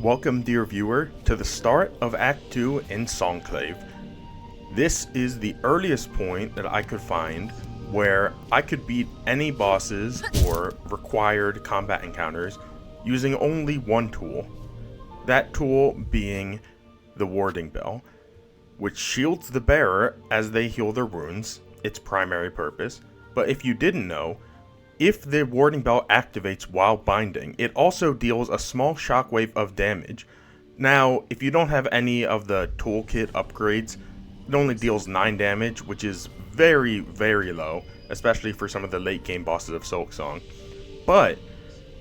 Welcome, dear viewer, to the start of Act 2 in Songclave. This is the earliest point that I could find where I could beat any bosses or required combat encounters using only one tool. That tool being the Warding Bell, which shields the bearer as they heal their wounds, its primary purpose. But if you didn't know, if the Warding Bell activates while binding, it also deals a small shockwave of damage. Now, if you don't have any of the toolkit upgrades, it only deals 9 damage, which is very, very low, especially for some of the late game bosses of Silksong. But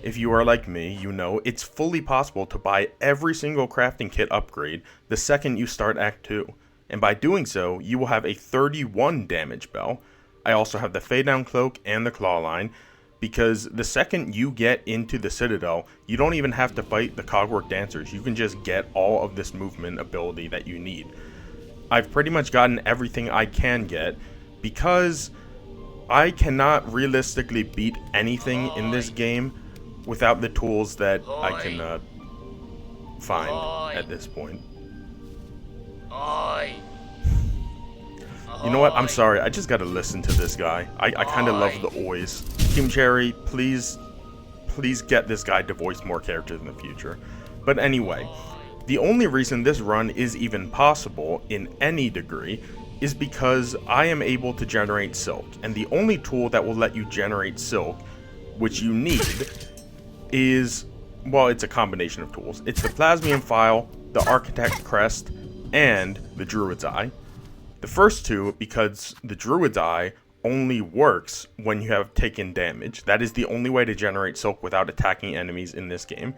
if you are like me, you know it's fully possible to buy every single crafting kit upgrade the second you start Act 2. And by doing so, you will have a 31 damage bell. I also have the Fade Down Cloak and the Claw Line, because the second you get into the Citadel, you don't even have to fight the Cogwork Dancers. You can just get all of this movement ability that you need. I've pretty much gotten everything I can get, because I cannot realistically beat anything in this game without the tools that I can find at this point. You know what? I'm sorry. I just gotta listen to this guy. I kind of love the oys. Team Cherry, please get this guy to voice more characters in the future. But anyway, the only reason this run is even possible in any degree is because I am able to generate silk. And the only tool that will let you generate silk, which you need, is, well, it's a combination of tools. It's the Plasmium File, the Architect Crest, and the Druid's Eye. The first two, because the Druid's Eye only works when you have taken damage. That is the only way to generate silk without attacking enemies in this game.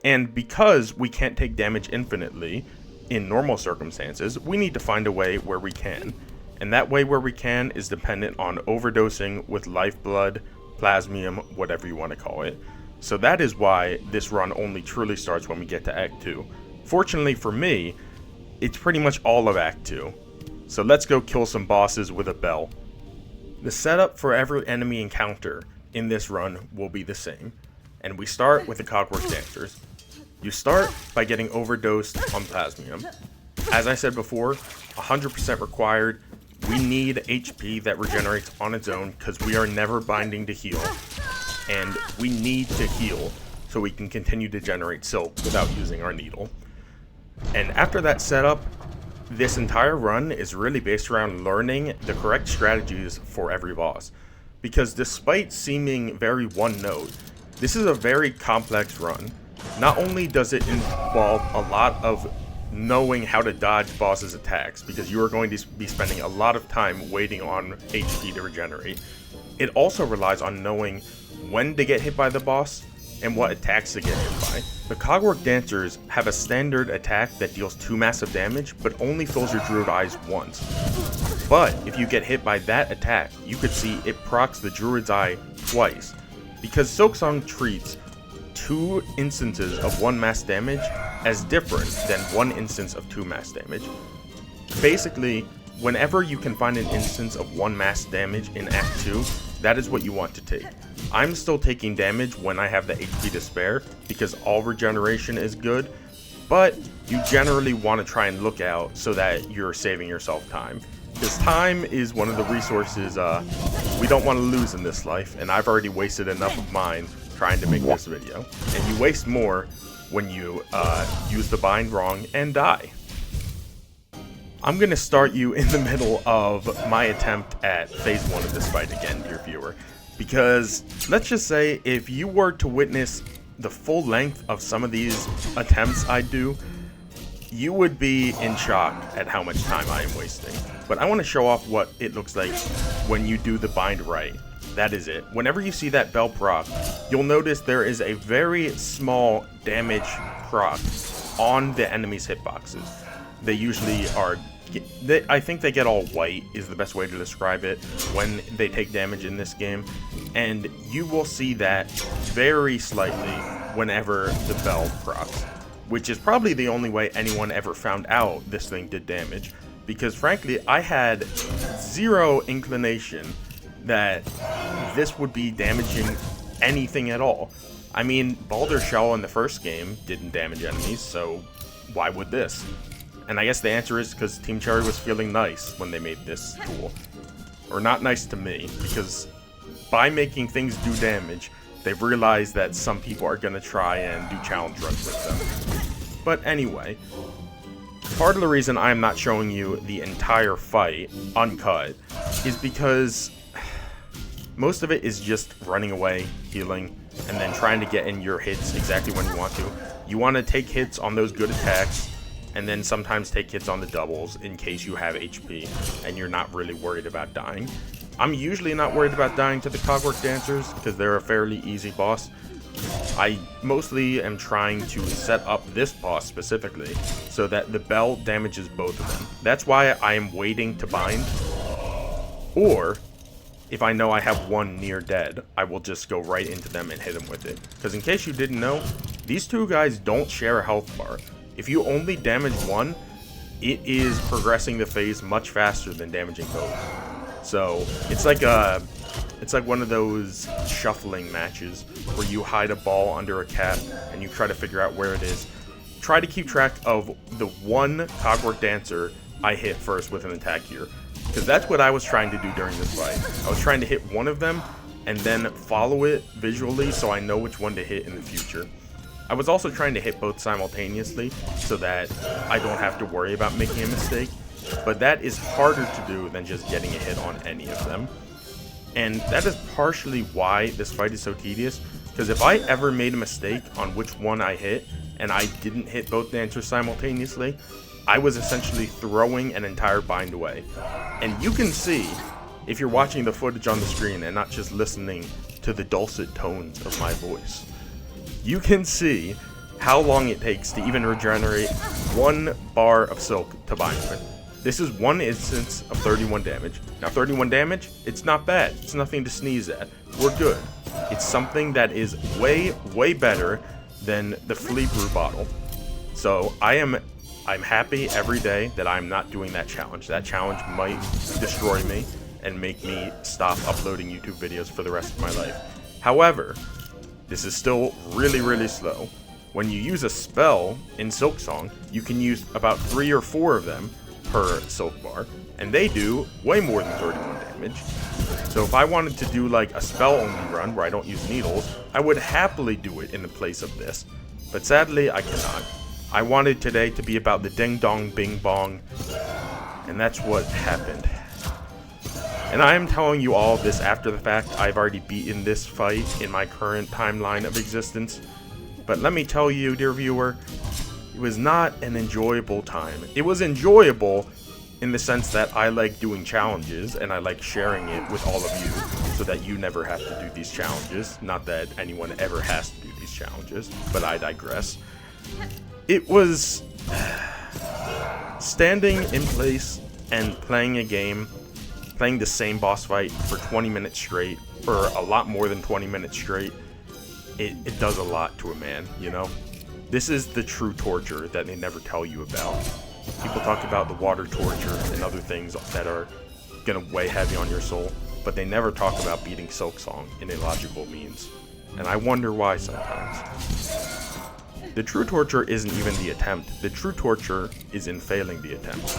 And because we can't take damage infinitely in normal circumstances, we need to find a way where we can. And that way where we can is dependent on overdosing with lifeblood, plasmium, whatever you want to call it. So that is why this run only truly starts when we get to Act 2. Fortunately for me, it's pretty much all of Act 2. So let's go kill some bosses with a bell. The setup for every enemy encounter in this run will be the same. And we start with the Cogwork Dancers. You start by getting overdosed on Plasmium. As I said before, 100% required. We need HP that regenerates on its own because we are never binding to heal. And we need to heal so we can continue to generate silk without using our needle. And after that setup, this entire run is really based around learning the correct strategies for every boss. Because despite seeming very one note, this is a very complex run. Not only does it involve a lot of knowing how to dodge bosses' attacks, because you are going to be spending a lot of time waiting on HP to regenerate, it also relies on knowing when to get hit by the boss and what attacks to get hit by. The Cogwork Dancers have a standard attack that deals 2 massive damage, but only fills your Druid Eyes once. But if you get hit by that attack, you could see it procs the Druid's Eye twice, because Silksong treats 2 instances of 1 mass damage as different than 1 instance of 2 mass damage. Basically, whenever you can find an instance of 1 mass damage in Act 2, that is what you want to take. I'm still taking damage when I have the HP to spare, because all regeneration is good, but you generally want to try and look out so that you're saving yourself time. Because time is one of the resources we don't want to lose in this life, and I've already wasted enough of mine trying to make this video. And you waste more when you use the bind wrong and die. I'm going to start you in the middle of my attempt at Phase 1 of this fight again, dear viewer. Because, let's just say, if you were to witness the full length of some of these attempts I do, you would be in shock at how much time I am wasting. But I want to show off what it looks like when you do the bind right. That is it. Whenever you see that bell proc, you'll notice there is a very small damage proc on the enemy's hitboxes. They usually are... I think they get all white is the best way to describe it when they take damage in this game, and you will see that very slightly whenever the bell procs, which is probably the only way anyone ever found out this thing did damage, because frankly I had zero inclination that this would be damaging anything at all. I mean, Baldur's Shell in the first game didn't damage enemies, so why would this? And I guess the answer is because Team Cherry was feeling nice when they made this tool. Or not nice to me, because by making things do damage, they've realized that some people are going to try and do challenge runs with them. But anyway, part of the reason I'm not showing you the entire fight uncut is because most of it is just running away, healing, and then trying to get in your hits exactly when you want to. You want to take hits on those good attacks, and then sometimes take hits on the doubles in case you have HP and you're not really worried about dying. I'm usually not worried about dying to the Clockwork Dancers because they're a fairly easy boss. I mostly am trying to set up this boss specifically so that the bell damages both of them. That's why I am waiting to bind, or if I know I have one near dead, I will just go right into them and hit them with it. Because in case you didn't know, these two guys don't share a health bar. If you only damage one, it is progressing the phase much faster than damaging both. So it's like one of those shuffling matches where you hide a ball under a cap and you try to figure out where it is. Try to keep track of the one Clockwork Dancer I hit first with an attack here, because that's what I was trying to do during this fight. I was trying to hit one of them and then follow it visually so I know which one to hit in the future. I was also trying to hit both simultaneously so that I don't have to worry about making a mistake, but that is harder to do than just getting a hit on any of them. And that is partially why this fight is so tedious, because if I ever made a mistake on which one I hit and I didn't hit both dancers simultaneously, I was essentially throwing an entire bind away. And you can see, if you're watching the footage on the screen and not just listening to the dulcet tones of my voice, you can see how long it takes to even regenerate one bar of silk to bind with. This is one instance of 31 damage. Now 31 damage, it's not bad. It's nothing to sneeze at. We're good. It's something that is way, way better than the Flea Brew bottle. So I'm happy every day that I'm not doing that challenge. That challenge might destroy me and make me stop uploading YouTube videos for the rest of my life. However, this is still really, really slow. When you use a spell in Silksong, you can use about 3 or 4 of them per silk bar, and they do way more than 31 damage. So if I wanted to do like a spell only run where I don't use needles, I would happily do it in the place of this. But sadly, I cannot. I wanted today to be about the ding dong bing bong, and that's what happened. And I am telling you all this after the fact. I've already beaten this fight in my current timeline of existence. But let me tell you, dear viewer, it was not an enjoyable time. It was enjoyable in the sense that I like doing challenges and I like sharing it with all of you so that you never have to do these challenges. Not that anyone ever has to do these challenges, but I digress. It was standing in place and playing a game, playing the same boss fight for 20 minutes straight, or a lot more than 20 minutes straight. It does a lot to a man, you know? This is the true torture that they never tell you about. People talk about the water torture and other things that are gonna weigh heavy on your soul, but they never talk about beating Silksong in a logical means. And I wonder why sometimes. The true torture isn't even the attempt. The true torture is in failing the attempt,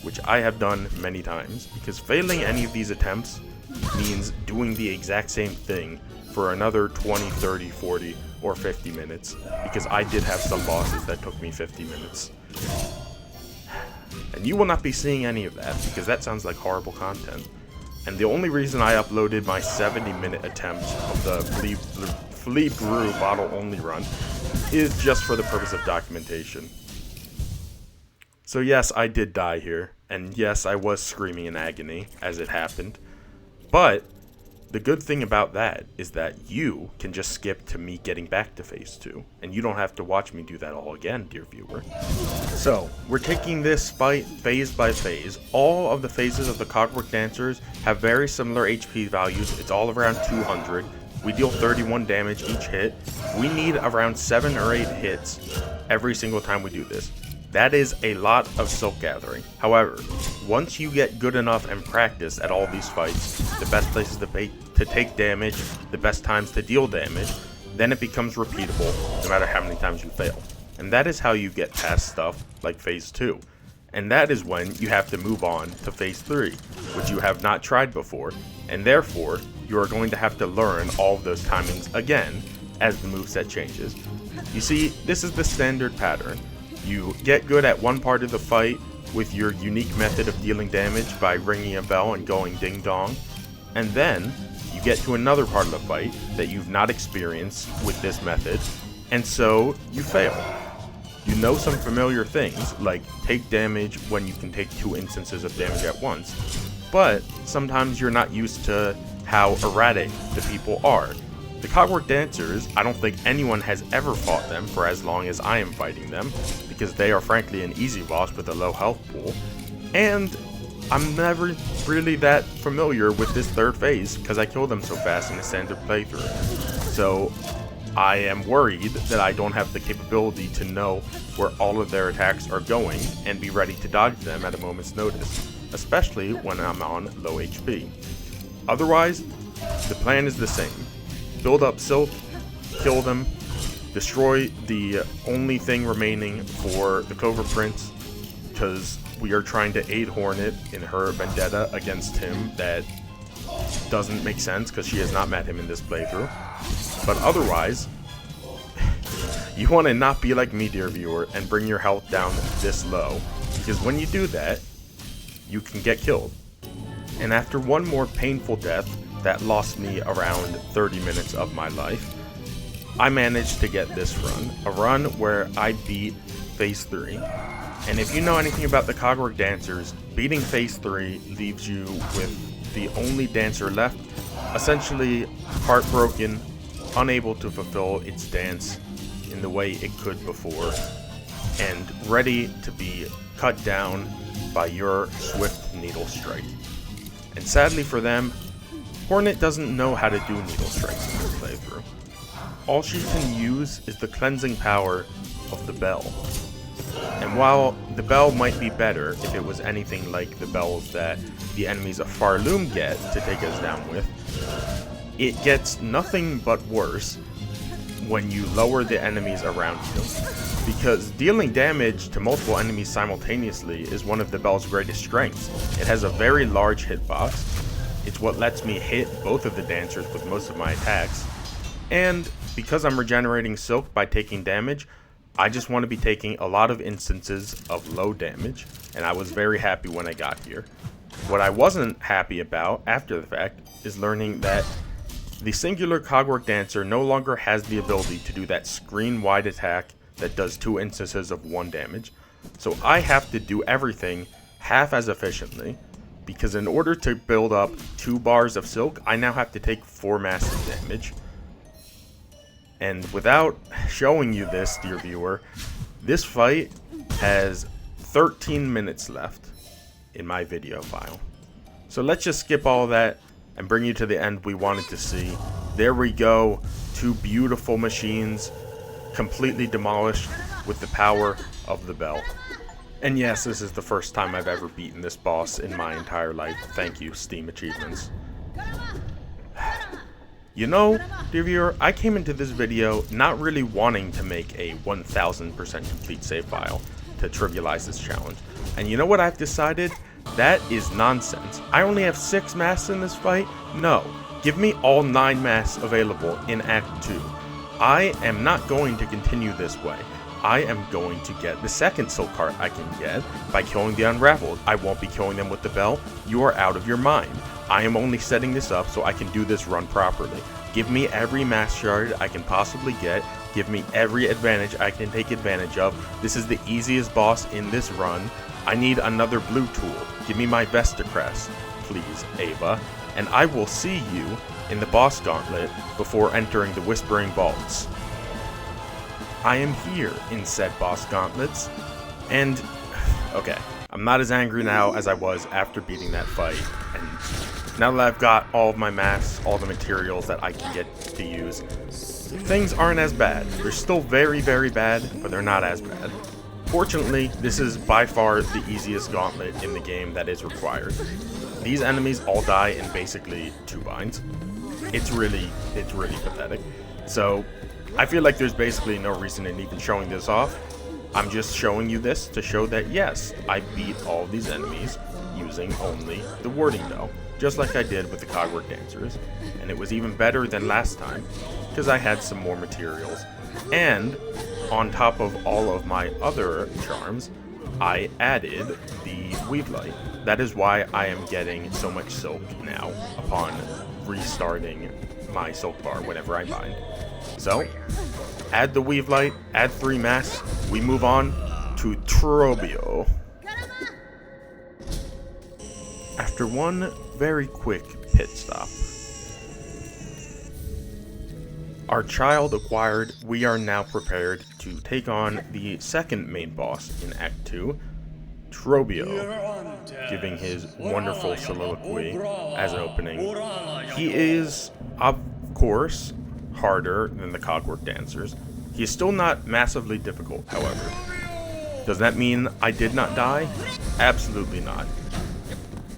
which I have done many times, because failing any of these attempts means doing the exact same thing for another 20, 30, 40, or 50 minutes, because I did have some bosses that took me 50 minutes. And you will not be seeing any of that, because that sounds like horrible content. And the only reason I uploaded my 70-minute attempt of the Flea Brew bottle only run is just for the purpose of documentation. So yes, I did die here, and yes, I was screaming in agony as it happened, but the good thing about that is that you can just skip to me getting back to phase 2, and you don't have to watch me do that all again, dear viewer. So, we're taking this fight phase by phase. All of the phases of the Clockwork Dancers have very similar HP values. It's all around 200. We deal 31 damage each hit. We need around 7 or 8 hits every single time we do this. That is a lot of silk gathering. However, once you get good enough and practice at all these fights, the best places to take damage, the best times to deal damage, then it becomes repeatable no matter how many times you fail. And that is how you get past stuff like Phase 2. And that is when you have to move on to Phase 3, which you have not tried before, and therefore you are going to have to learn all of those timings again as the moveset changes. You see, this is the standard pattern. You get good at one part of the fight with your unique method of dealing damage by ringing a bell and going ding dong, and then you get to another part of the fight that you've not experienced with this method, and so you fail. You know some familiar things, like take damage when you can take 2 instances of damage at once, but sometimes you're not used to how erratic the people are. The Clockwork Dancers, I don't think anyone has ever fought them for as long as I am fighting them, because they are frankly an easy boss with a low health pool, and I'm never really that familiar with this third phase because I kill them so fast in the standard playthrough. So I am worried that I don't have the capability to know where all of their attacks are going and be ready to dodge them at a moment's notice, especially when I'm on low HP. Otherwise, the plan is the same. Build up Silk, kill them, destroy the only thing remaining for the Clover Prince, because we are trying to aid Hornet in her vendetta against him that doesn't make sense because she has not met him in this playthrough. But otherwise, you want to not be like me, dear viewer, and bring your health down this low, because when you do that, you can get killed. And after one more painful death that lost me around 30 minutes of my life, I managed to get this run, a run where I beat Phase 3. And if you know anything about the Clockwork Dancers, beating Phase 3 leaves you with the only dancer left, essentially heartbroken, unable to fulfill its dance in the way it could before, and ready to be cut down by your swift needle strike. And sadly for them, Hornet doesn't know how to do needle strikes in this playthrough. All she can use is the cleansing power of the bell. And while the bell might be better if it was anything like the bells that the enemies of Farloom get to take us down with, it gets nothing but worse when you lower the enemies around you. Because dealing damage to multiple enemies simultaneously is one of the bell's greatest strengths. It has a very large hitbox. It's what lets me hit both of the dancers with most of my attacks. And because I'm regenerating Silk by taking damage, I just want to be taking a lot of instances of low damage, and I was very happy when I got here. What I wasn't happy about after the fact is learning that the singular Clockwork Dancer no longer has the ability to do that screen-wide attack that does 2 instances of 1 damage. So I have to do everything half as efficiently, because in order to build up 2 bars of Silk, I now have to take 4 massive damage. And without showing you this, dear viewer, this fight has 13 minutes left in my video file. So let's just skip all that and bring you to the end we wanted to see. There we go, 2 beautiful machines, completely demolished with the power of the bell. And yes, this is the first time I've ever beaten this boss in my entire life. Thank you, Steam Achievements. You know, dear viewer, I came into this video not really wanting to make a 1000% complete save file to trivialize this challenge. And you know what I've decided? That is nonsense. I only have 6 masks in this fight? No. Give me all 9 masks available in Act 2. I am not going to continue this way. I am going to get the second Silk Heart I can get by killing the Unraveled. I won't be killing them with the bell. You are out of your mind. I am only setting this up so I can do this run properly. Give me every mask shard I can possibly get. Give me every advantage I can take advantage of. This is the easiest boss in this run. I need another blue tool. Give me my Vesta Crest, please, Ava. And I will see you in the boss gauntlet before entering the Whispering Vaults. I am here in said boss gauntlets, and okay, I'm not as angry now as I was after beating that fight, and now that I've got all of my masks, all the materials that I can get to use, things aren't as bad. They're still very, very bad, but they're not as bad. Fortunately, this is by far the easiest gauntlet in the game that is required. These enemies all die in basically 2 binds. It's really pathetic. So I feel like there's basically no reason in even showing this off. I'm just showing you this to show that yes, I beat all of these enemies using only the warding bell, just like I did with the Cogwork Dancers, and it was even better than last time because I had some more materials, and on top of all of my other charms, I added the Weave Light. That is why I am getting so much silk now upon restarting my silk bar whenever I bind. So, add the Weave Light, add 3 masks, we move on to Trobio. After one very quick pit stop, our child acquired, we are now prepared to take on the second main boss in Act 2, Trobio, giving his wonderful soliloquy as an opening. He is, of course, harder than the Cogwork Dancers. He is still not massively difficult, however. Does that mean I did not die? Absolutely not.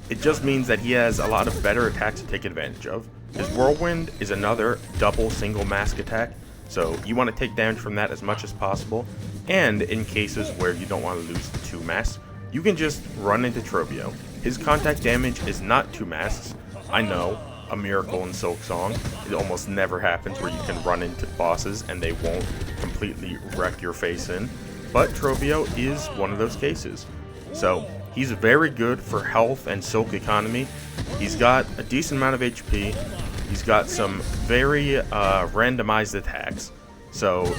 It just means that he has a lot of better attacks to take advantage of. His Whirlwind is another double single mask attack, so you want to take damage from that as much as possible, and in cases where you don't want to lose 2 masks, you can just run into Trobio. His contact damage is not 2 masks. I know, a miracle in Silksong. It almost never happens where you can run into bosses and they won't completely wreck your face in, but Trobio is one of those cases. So, he's very good for health and silk economy. He's got a decent amount of HP. He's got some very randomized attacks. So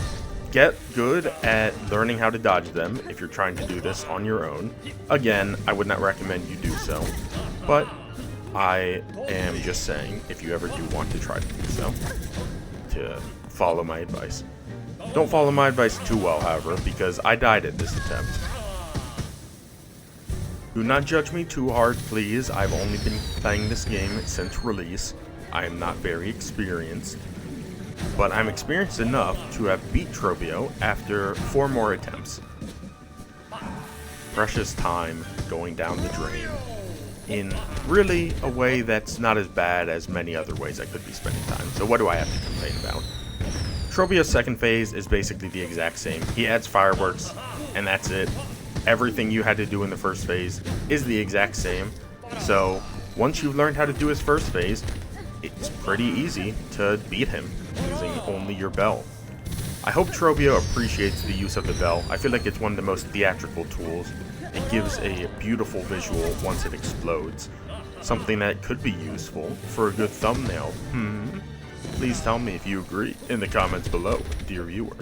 get good at learning how to dodge them if you're trying to do this on your own. Again, I would not recommend you do so, but I am just saying if you ever do want to try to do so, to follow my advice. Don't follow my advice too well, however, because I died at this attempt. Do not judge me too hard, please. I've only been playing this game since release. I am not very experienced, but I'm experienced enough to have beat Trobio after 4 more attempts. Precious time going down the drain in really a way that's not as bad as many other ways I could be spending time. So what do I have to complain about? Trobio's second phase is basically the exact same. He adds fireworks, and that's it. Everything you had to do in the first phase is the exact same. So once you've learned how to do his first phase, it's pretty easy to beat him using only your bell. I hope Trobio appreciates the use of the bell. I feel like it's one of the most theatrical tools. It gives a beautiful visual once it explodes. Something that could be useful for a good thumbnail. Please tell me if you agree in the comments below, dear viewer.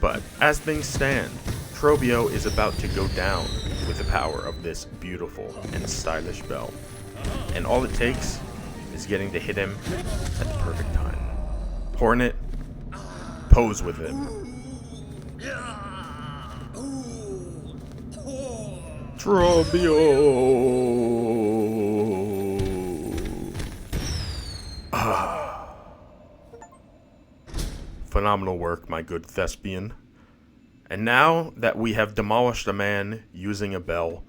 But as things stand, Trobio is about to go down with the power of this beautiful and stylish bell. And all it takes is getting to hit him at the perfect time. Hornet, pose with him. Trobio! Phenomenal work, my good thespian. And now that we have demolished a man using a bell,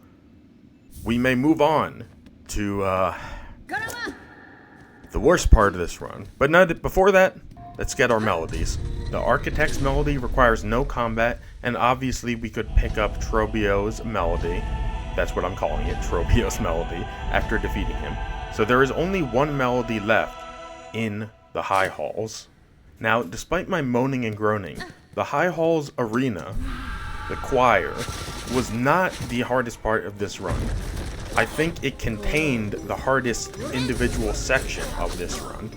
we may move on to the worst part of this run. But before that, let's get our melodies. The Architect's melody requires no combat, and obviously we could pick up Trobio's melody. That's what I'm calling it, Trobio's melody, after defeating him. So there is only one melody left in the High Halls. Now, despite my moaning and groaning, the High Halls arena, the choir, was not the hardest part of this run. I think it contained the hardest individual section of this run,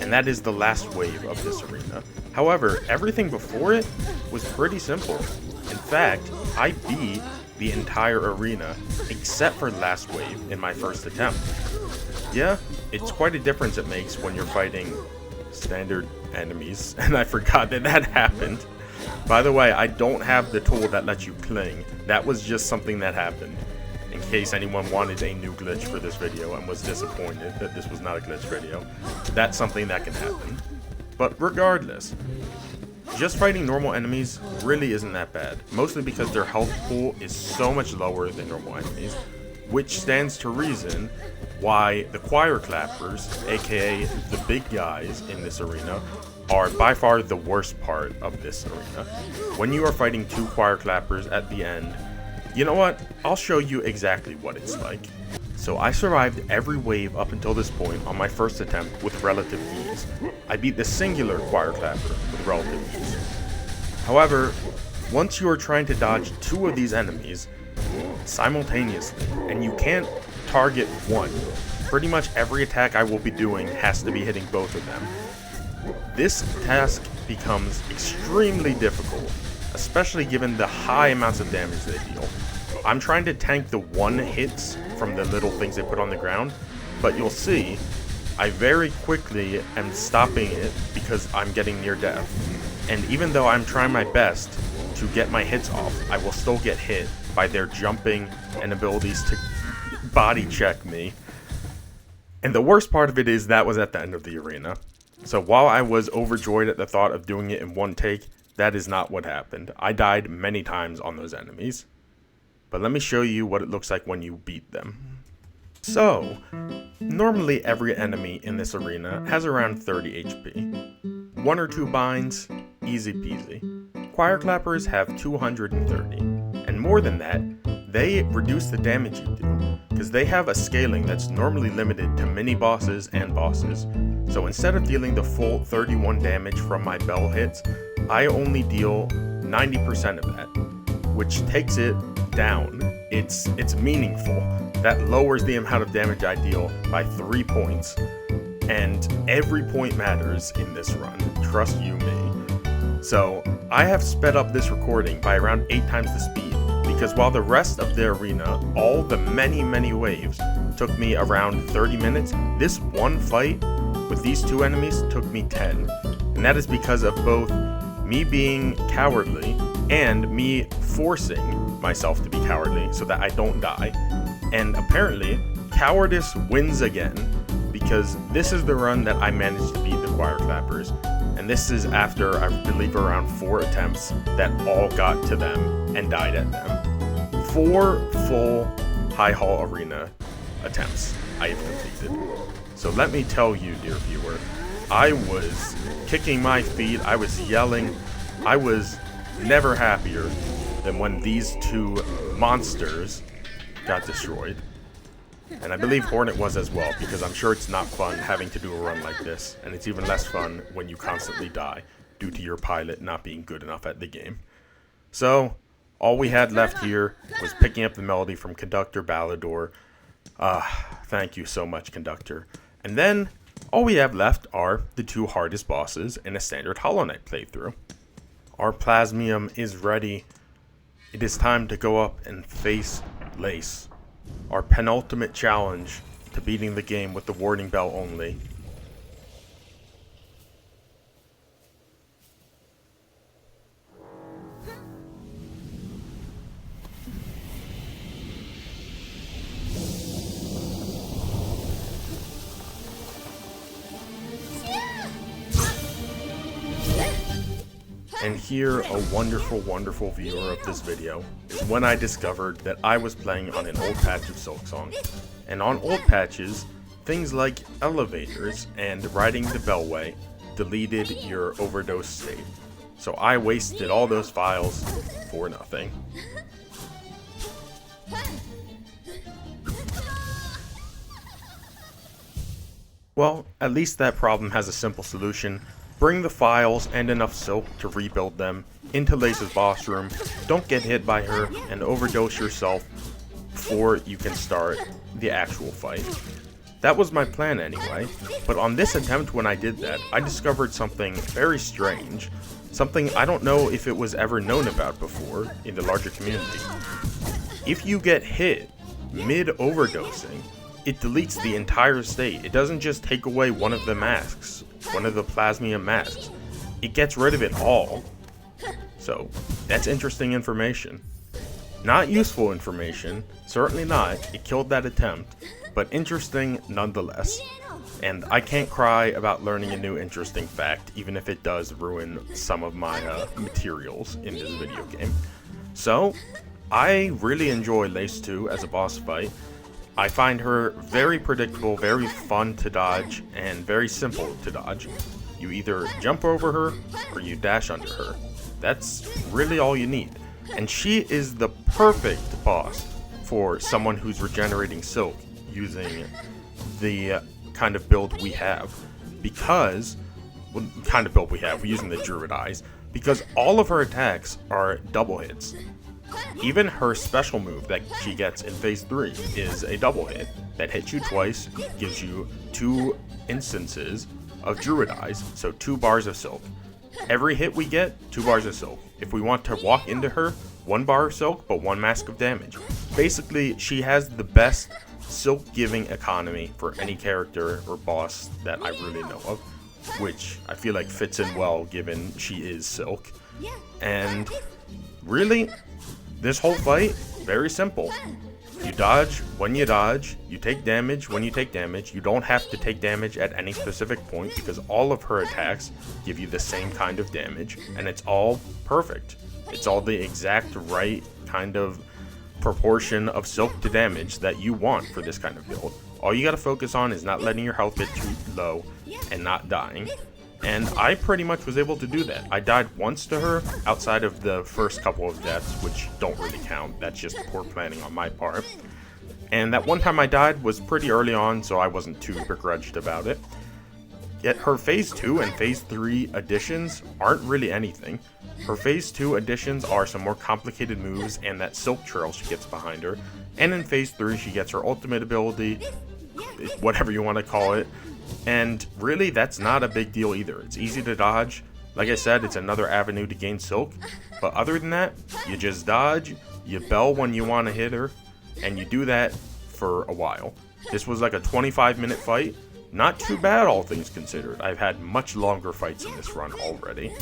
and that is the last wave of this arena. However, everything before it was pretty simple. In fact, I beat the entire arena except for the last wave in my first attempt. Yeah, it's quite a difference it makes when you're fighting standard enemies, and I forgot that happened. By the way, I don't have the tool that lets you cling. That was just something that happened. In case anyone wanted a new glitch for this video and was disappointed that this was not a glitch video, that's something that can happen. But regardless, just fighting normal enemies really isn't that bad, mostly because their health pool is so much lower than normal enemies, which stands to reason why the choir clappers, aka the big guys in this arena, are by far the worst part of this arena. When you are fighting two choir clappers at the end, you know what? I'll show you exactly what it's like. So I survived every wave up until this point on my first attempt with relative ease. I beat the singular choir clapper with relative ease. However, once you are trying to dodge two of these enemies simultaneously, and you can't target one, pretty much every attack I will be doing has to be hitting both of them. This task becomes extremely difficult, especially given the high amounts of damage they deal. I'm trying to tank the one hits from the little things they put on the ground, but you'll see, I very quickly am stopping it because I'm getting near death. And even though I'm trying my best to get my hits off, I will still get hit by their jumping and abilities to body check me. And the worst part of it is that was at the end of the arena. So while I was overjoyed at the thought of doing it in one take, that is not what happened. I died many times on those enemies. But let me show you what it looks like when you beat them. So, normally every enemy in this arena has around 30 HP. 1 or 2 binds, easy peasy. Choir clappers have 230. And more than that, they reduce the damage you do, because they have a scaling that's normally limited to mini bosses and bosses. So instead of dealing the full 31 damage from my bell hits, I only deal 90% of that, which takes it down. It's meaningful. That lowers the amount of damage I deal by 3 points. And every point matters in this run, trust you me. So I have sped up this recording by around 8 times the speed, because while the rest of the arena, all the many waves, took me around 30 minutes, this one fight with these two enemies took me 10. And that is because of both me being cowardly and me forcing myself to be cowardly so that I don't die. And apparently, cowardice wins again, because this is the run that I managed to beat the choir clappers. And this is after, I believe, around 4 attempts that all got to them and died at them. 4 full High Hall Arena attempts I have completed. So let me tell you, dear viewer, I was kicking my feet, I was yelling, I was never happier than when these two monsters got destroyed. And I believe Hornet was as well, because I'm sure it's not fun having to do a run like this, and it's even less fun when you constantly die due to your pilot not being good enough at the game. So, all we had left here was picking up the melody from Conductor Ballador. Thank you so much, Conductor. And then, all we have left are the 2 hardest bosses in a standard Hollow Knight playthrough. Our Plasmium is ready. It is time to go up and face Lace, our penultimate challenge to beating the game with the warning bell only. And here, a wonderful viewer of this video, is when I discovered that I was playing on an old patch of Silksong. And on old patches, things like elevators and riding the bellway deleted your overdose state. So I wasted all those files for nothing. Well, at least that problem has a simple solution. Bring the files and enough silk to rebuild them into Lace's boss room, don't get hit by her, and overdose yourself before you can start the actual fight. That was my plan anyway, but on this attempt when I did that, I discovered something very strange, something I don't know if it was ever known about before in the larger community. If you get hit mid-overdosing, it deletes the entire state. It doesn't just take away one of the masks, one of the Plasmium masks. It gets rid of it all. So, that's interesting information. Not useful information, certainly not. It killed that attempt, but interesting nonetheless. And I can't cry about learning a new interesting fact, even if it does ruin some of my materials in this video game. So, I really enjoy Lace 2 as a boss fight. I find her very predictable, very fun to dodge, and very simple to dodge. You either jump over her or you dash under her. That's really all you need. And she is the perfect boss for someone who's regenerating Silk using the kind of build we have. Because, we're using the Druid Eyes. Because all of her attacks are double hits. Even her special move that she gets in phase 3 is a double hit that hits you twice, gives you 2 instances of Druid Eyes, so 2 bars of Silk. Every hit we get, 2 bars of Silk. If we want to walk into her, 1 bar of Silk, but 1 mask of damage. Basically, she has the best Silk giving economy for any character or boss that I really know of, which I feel like fits in well given she is Silk. And really, this whole fight, very simple. You dodge when you dodge, you take damage when you take damage. You don't have to take damage at any specific point because all of her attacks give you the same kind of damage, and it's all perfect. It's all the exact right kind of proportion of Silk to damage that you want for this kind of build. All you gotta focus on is not letting your health get too low and not dying. And I pretty much was able to do that. I died once to her outside of the first couple of deaths, which don't really count. That's just poor planning on my part. And that one time I died was pretty early on, so I wasn't too begrudged about it. Yet her phase 2 and phase 3 additions aren't really anything. Her phase 2 additions are some more complicated moves and that Silk trail she gets behind her. And in phase 3 she gets her ultimate ability, whatever you want to call it. And really, that's not a big deal either. It's easy to dodge. Like I said, it's another avenue to gain Silk. But other than that, you just dodge, you bell when you want to hit her, and you do that for a while. This was like a 25-minute fight. Not too bad, all things considered. I've had much longer fights in this run already.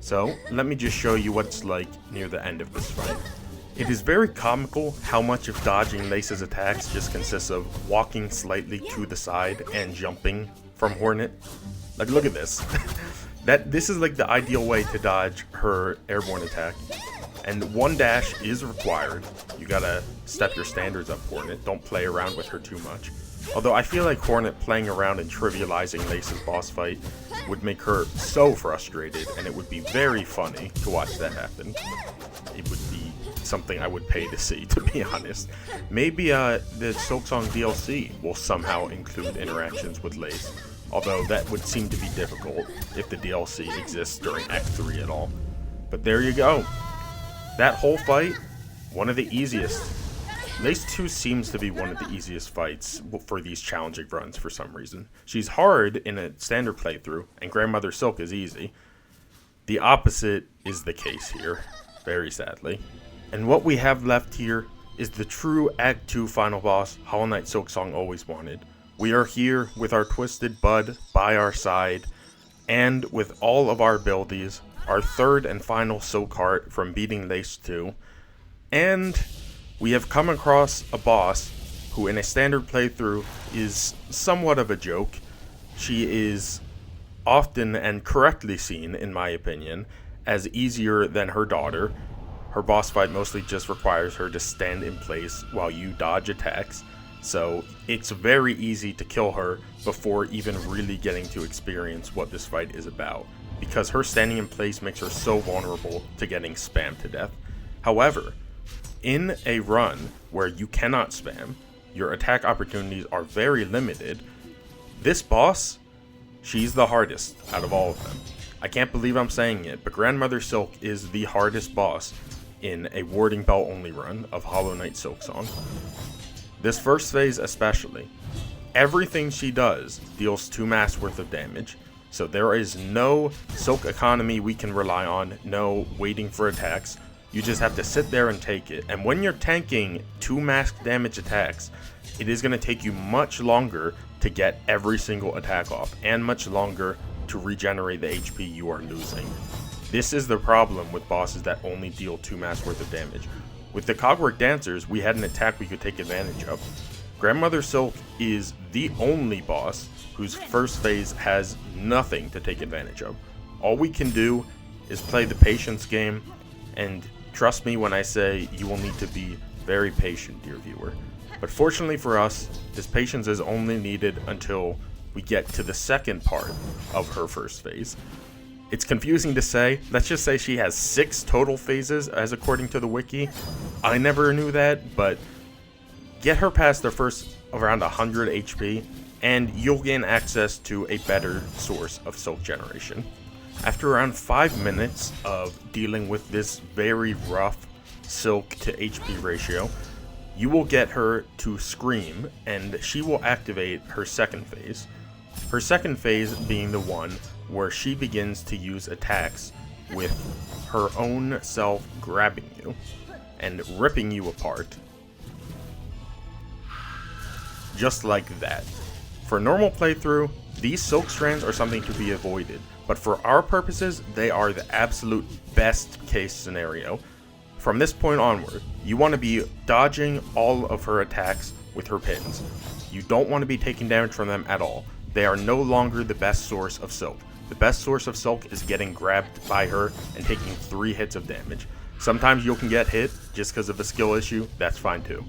So, let me just show you what it's like near the end of this fight. It is very comical how much of dodging Lace's attacks just consists of walking slightly to the side and jumping from Hornet. Like, look at this. This is like the ideal way to dodge her airborne attack. And 1 dash is required. You gotta step your standards up, Hornet. Don't play around with her too much. Although I feel like Hornet playing around and trivializing Lace's boss fight would make her so frustrated, and it would be very funny to watch that happen. It would be something I would pay to see, to be honest. Maybe the Silksong DLC will somehow include interactions with Lace, although that would seem to be difficult if the DLC exists during Act 3 at all. But there you go. That whole fight, one of the easiest. Lace 2 seems to be one of the easiest fights for these challenging runs for some reason. She's hard in a standard playthrough, and Grandmother Silk is easy. The opposite is the case here, very sadly. And what we have left here is the true Act 2 final boss Hollow Knight Silksong always wanted. We are here with our Twisted Bud by our side, and with all of our abilities, our third and final Silk Heart from beating Lace 2, and we have come across a boss who in a standard playthrough is somewhat of a joke. She is often and correctly seen, in my opinion, as easier than her daughter. Her boss fight mostly just requires her to stand in place while you dodge attacks, so it's very easy to kill her before even really getting to experience what this fight is about, because her standing in place makes her so vulnerable to getting spammed to death. However, in a run where you cannot spam, your attack opportunities are very limited, this boss, she's the hardest out of all of them. I can't believe I'm saying it, but Grandmother Silk is the hardest boss in a Warding Bell only run of Hollow Knight Silksong. This first phase especially. Everything she does deals 2 mass worth of damage, so there is no Silk economy we can rely on, no waiting for attacks. You just have to sit there and take it. And when you're tanking 2 mask damage attacks, it is going to take you much longer to get every single attack off, and much longer to regenerate the HP you are losing. This is the problem with bosses that only deal 2 mass worth of damage. With the Cogwork Dancers, we had an attack we could take advantage of. Grandmother Silk is the only boss whose first phase has nothing to take advantage of. All we can do is play the patience game, and trust me when I say you will need to be very patient, dear viewer. But fortunately for us, this patience is only needed until we get to the second part of her first phase. It's confusing to say. Let's just say she has 6 total phases, as according to the wiki. I never knew that, but get her past the first around 100 HP, and you'll gain access to a better source of Silk generation. After around 5 minutes of dealing with this very rough Silk to HP ratio, you will get her to scream, and she will activate her second phase. Her second phase being the one where she begins to use attacks with her own self grabbing you and ripping you apart. Just like that. For normal playthrough, these Silk strands are something to be avoided, but for our purposes, they are the absolute best case scenario. From this point onward, you want to be dodging all of her attacks with her pins. You don't want to be taking damage from them at all. They are no longer the best source of Silk. The best source of Silk is getting grabbed by her and taking 3 hits of damage. Sometimes you can get hit just because of a skill issue, that's fine too.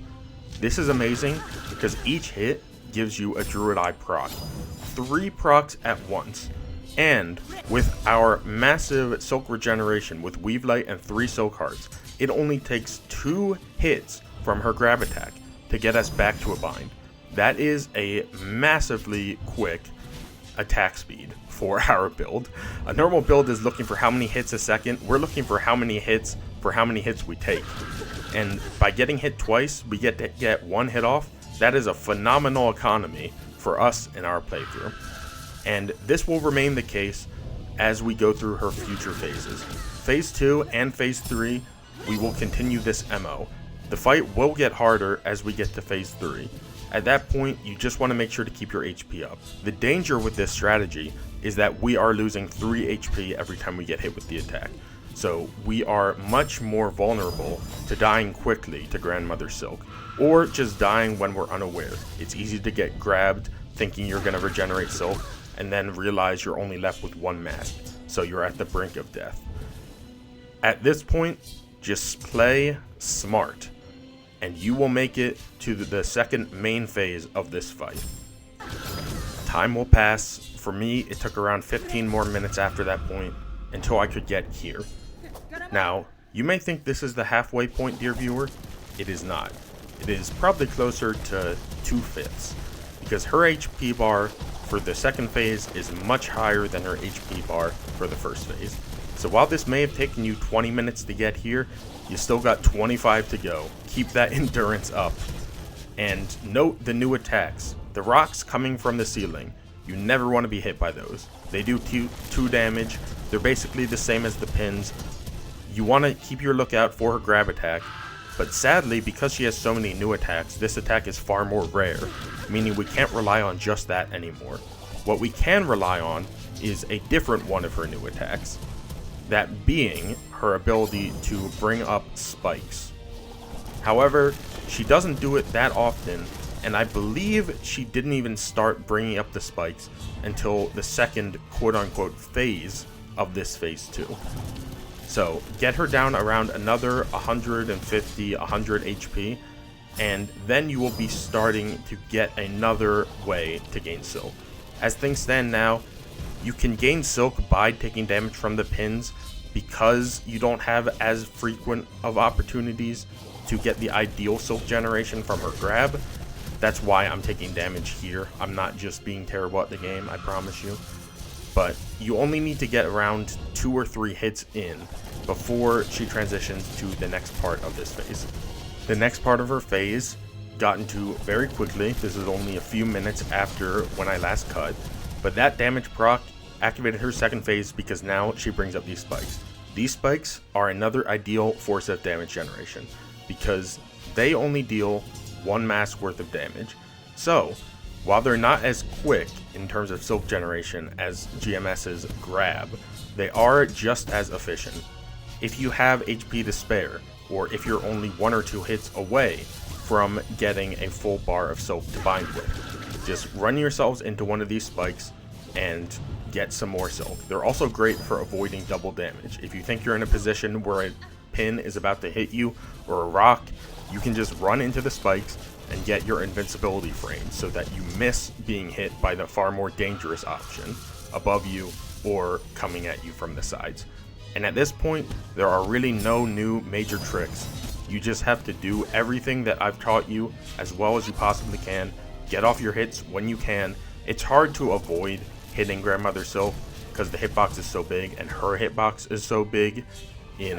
This is amazing because each hit gives you a Druid Eye proc. 3 procs at once. And with our massive Silk regeneration with Weave Light and 3 Silk Hearts, it only takes 2 hits from her grab attack to get us back to a bind. That is a massively quick attack speed for our build. A normal build is looking for how many hits a second. We're looking for how many hits we take. And by getting hit twice, we get to get 1 hit off. That is a phenomenal economy for us in our playthrough. And this will remain the case as we go through her future phases. Phase 2 and Phase 3, we will continue this MO. The fight will get harder as we get to Phase 3. At that point, you just want to make sure to keep your HP up. The danger with this strategy is that we are losing 3 HP every time we get hit with the attack. So we are much more vulnerable to dying quickly to Grandmother Silk, or just dying when we're unaware. It's easy to get grabbed thinking you're going to regenerate Silk, and then realize you're only left with 1 mask, so you're at the brink of death. At this point, just play smart, and you will make it to the second main phase of this fight. Time will pass. For me, it took around 15 more minutes after that point until I could get here. Now, you may think this is the halfway point, dear viewer. It is not. It is probably closer to 2/5, because her HP bar for the second phase is much higher than her HP bar for the first phase. So while this may have taken you 20 minutes to get here, you still got 25 to go. Keep that endurance up. And note the new attacks. The rocks coming from the ceiling. You never want to be hit by those. They do 2 damage. They're basically the same as the pins. You want to keep your lookout for her grab attack. But sadly, because she has so many new attacks, this attack is far more rare, meaning we can't rely on just that anymore. What we can rely on is a different one of her new attacks. That being her ability to bring up spikes. However, she doesn't do it that often, and I believe she didn't even start bringing up the spikes until the second quote-unquote phase of this phase 2. So get her down around another 150, 100 HP, and then you will be starting to get another way to gain Silk. As things stand now, you can gain Silk by taking damage from the pins because you don't have as frequent of opportunities to get the ideal Silk generation from her grab. That's why I'm taking damage here. I'm not just being terrible at the game, I promise you. But you only need to get around 2 or 3 hits in before she transitions to the next part of this phase. The next part of her phase got into very quickly. This is only a few minutes after when I last cut, but that damage proc activated her second phase because now she brings up these spikes. These spikes are another ideal force of damage generation because they only deal 1 mask worth of damage. So while they're not as quick in terms of Silk generation as GMS's grab, they are just as efficient. If you have HP to spare, or if you're only 1 or 2 hits away from getting a full bar of Silk to bind with, just run yourselves into one of these spikes and get some more Silk. They're also great for avoiding double damage. If you think you're in a position where a pin is about to hit you, or a rock, you can just run into the spikes and get your invincibility frame so that you miss being hit by the far more dangerous option above you or coming at you from the sides. And at this point, there are really no new major tricks. You just have to do everything that I've taught you as well as you possibly can. Get off your hits when you can. It's hard to avoid hitting Grandmother Silk because the hitbox is so big and her hitbox is so big in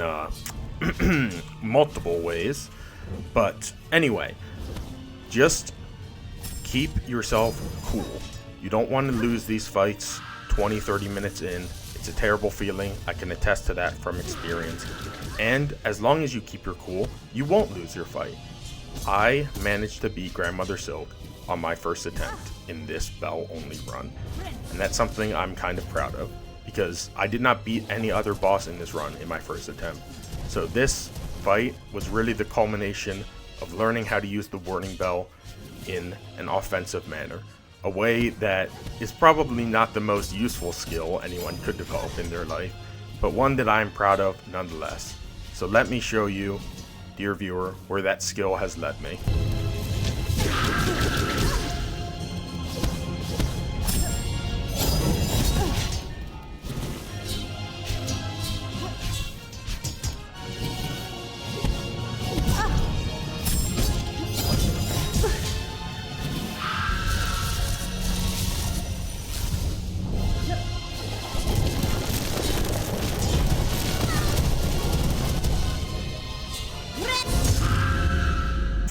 multiple ways. But anyway, just keep yourself cool. You don't want to lose these fights 20-30 minutes in. It's a terrible feeling. I can attest to that from experience. And as long as you keep your cool, you won't lose your fight. I managed to beat Grandmother Silk on my first attempt in this bell only run. And that's something I'm kind of proud of because I did not beat any other boss in this run in my first attempt. So this fight was really the culmination of learning how to use the warning bell in an offensive manner. A way that is probably not the most useful skill anyone could develop in their life, but one that I am proud of nonetheless. So let me show you, dear viewer, where that skill has led me.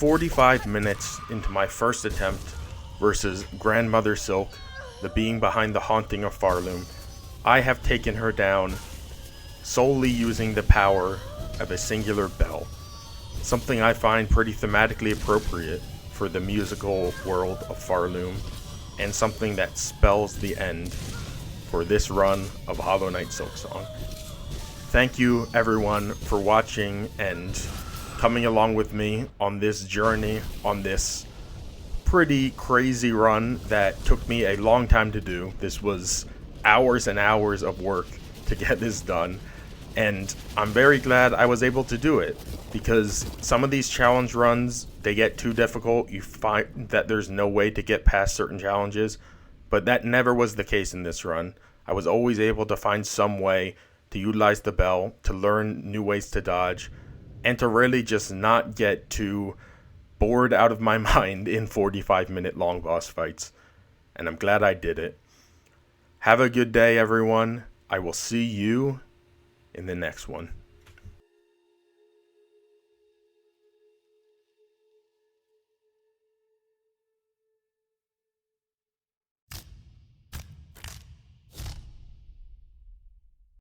45 minutes into my first attempt versus Grandmother Silk, the being behind the haunting of Farloom, I have taken her down solely using the power of a singular bell. Something I find pretty thematically appropriate for the musical world of Farloom, and something that spells the end for this run of Hollow Knight Silksong. Thank you everyone for watching and coming along with me on this journey, on this pretty crazy run that took me a long time to do. This was hours and hours of work to get this done, and I'm very glad I was able to do it, because some of these challenge runs, they get too difficult. You find that there's no way to get past certain challenges, but that never was the case in this run. I was always able to find some way to utilize the bell, to learn new ways to dodge, and to really just not get too bored out of my mind in 45-minute long boss fights. And I'm glad I did it. Have a good day, everyone. I will see you in the next one.